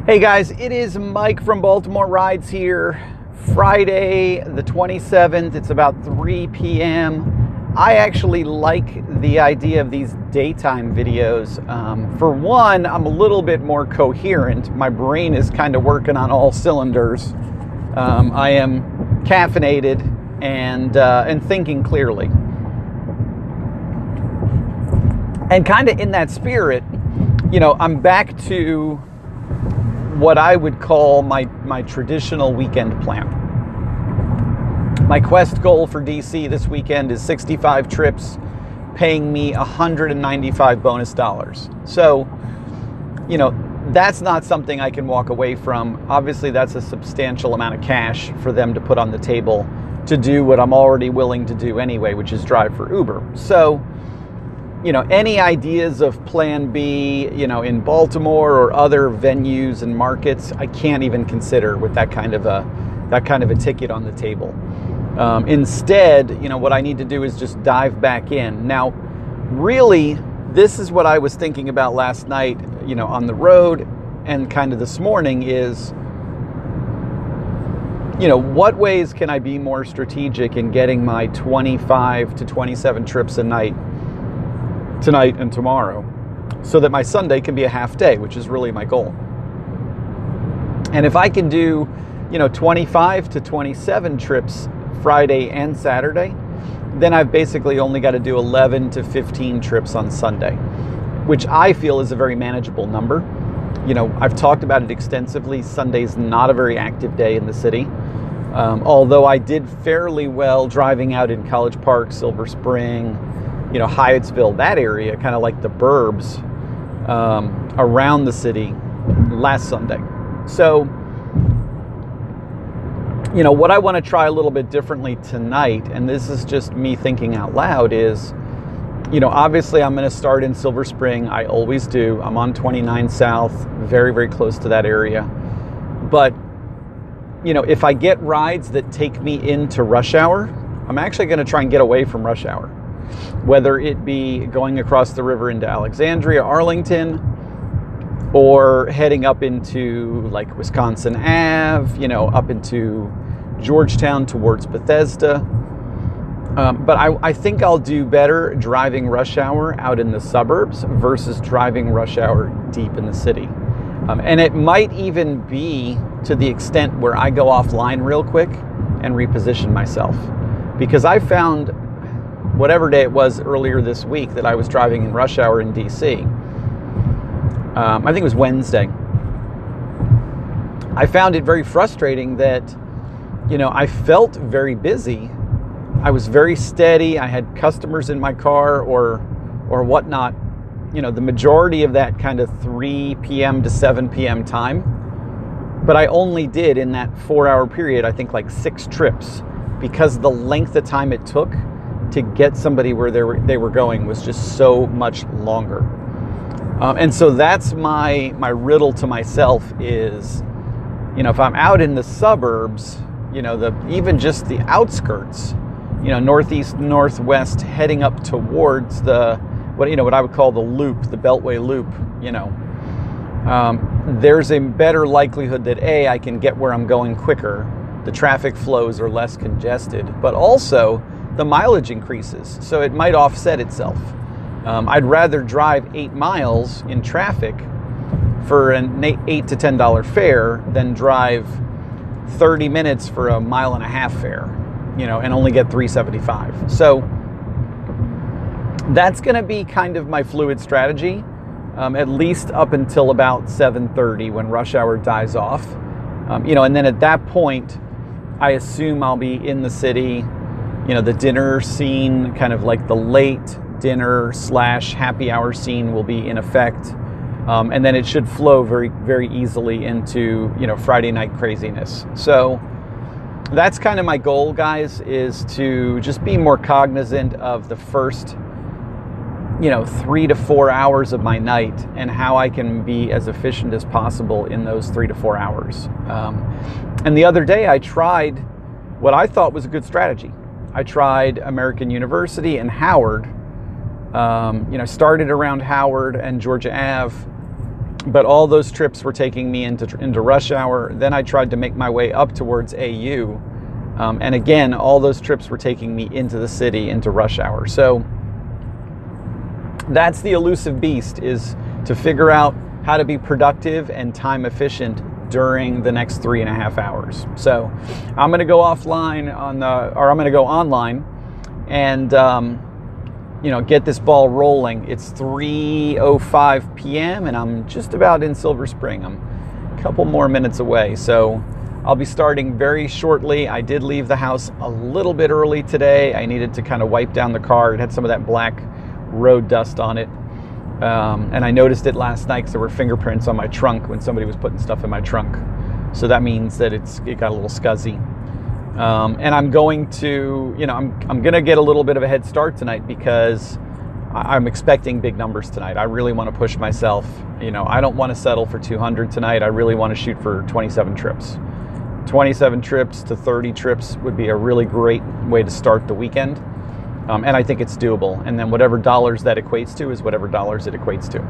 Hey guys, it is Mike from Baltimore Rides here. Friday the 27th, it's about 3 p.m. I actually like the idea of these daytime videos. For one, I'm a little bit more coherent. My brain is kind of working on all cylinders. I am caffeinated and thinking clearly. And kind of in that spirit, I'm back to what I would call my traditional weekend plan. My quest goal for DC this weekend is 65 trips, paying me $195 bonus dollars. So, that's not something I can walk away from. Obviously, that's a substantial amount of cash for them to put on the table to do what I'm already willing to do anyway, which is drive for Uber. So, any ideas of plan B, in Baltimore or other venues and markets, I can't even consider with that kind of a ticket on the table. Instead, what I need to do is just dive back in. Now, really, this is what I was thinking about last night, on the road and kind of this morning is, what ways can I be more strategic in getting my 25 to 27 trips a night tonight and tomorrow, so that my Sunday can be a half day, which is really my goal. And if I can do, 25 to 27 trips Friday and Saturday, then I've basically only got to do 11 to 15 trips on Sunday, which I feel is a very manageable number. I've talked about it extensively. Sunday's not a very active day in the city. Although I did fairly well driving out in College Park, Silver Spring, Hyattsville, that area, kind of like the burbs around the city last Sunday. So, what I want to try a little bit differently tonight, and this is just me thinking out loud, is, obviously I'm going to start in Silver Spring. I always do. I'm on 29 South, very, very close to that area. But, if I get rides that take me into rush hour, I'm actually going to try and get away from rush hour. Whether it be going across the river into Alexandria, Arlington, or heading up into like Wisconsin Ave, up into Georgetown towards Bethesda. But I think I'll do better driving rush hour out in the suburbs versus driving rush hour deep in the city. And it might even be to the extent where I go offline real quick and reposition myself. Because I found, whatever day it was earlier this week that I was driving in rush hour in DC, I think it was Wednesday, I found it very frustrating that, I felt very busy. I was very steady. I had customers in my car or whatnot, the majority of that kind of 3 p.m. to 7 p.m. time. But I only did in that 4-hour period, I think like 6 trips, because the length of time it took to get somebody where they were going was just so much longer. And so that's my riddle to myself is, if I'm out in the suburbs, even just the outskirts, northeast, northwest, heading up towards what I would call the loop, the Beltway loop, there's a better likelihood that A, I can get where I'm going quicker, the traffic flows are less congested, but also the mileage increases, so it might offset itself. I'd rather drive 8 miles in traffic for an $8 to $10 fare than drive 30 minutes for a 1.5 mile fare, and only get $3.75. So that's going to be kind of my fluid strategy, at least up until about 7:30 when rush hour dies off. And then at that point, I assume I'll be in the city. The dinner scene, kind of like the late dinner / happy hour scene, will be in effect. And then it should flow very, very easily into, Friday night craziness. So that's kind of my goal, guys, is to just be more cognizant of the first, 3 to 4 hours of my night and how I can be as efficient as possible in those 3 to 4 hours. And the other day I tried what I thought was a good strategy. I tried American University and Howard, started around Howard and Georgia Ave, but all those trips were taking me into rush hour. Then I tried to make my way up towards AU. And again, all those trips were taking me into the city, into rush hour. So that's the elusive beast, is to figure out how to be productive and time efficient during the next 3.5 hours. So I'm going to go offline I'm going to go online and, get this ball rolling. It's 3:05 p.m. and I'm just about in Silver Spring. I'm a couple more minutes away. So I'll be starting very shortly. I did leave the house a little bit early today. I needed to kind of wipe down the car. It had some of that black road dust on it. And I noticed it last night because there were fingerprints on my trunk when somebody was putting stuff in my trunk. So that means that it got a little scuzzy. And I'm going to, I'm going to get a little bit of a head start tonight because I'm expecting big numbers tonight. I really want to push myself. I don't want to settle for 200 tonight. I really want to shoot for 27 trips. 27 trips to 30 trips would be a really great way to start the weekend. And I think it's doable. And then whatever dollars that equates to is whatever dollars it equates to.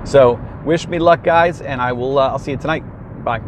So wish me luck, guys, and I'll see you tonight. Bye.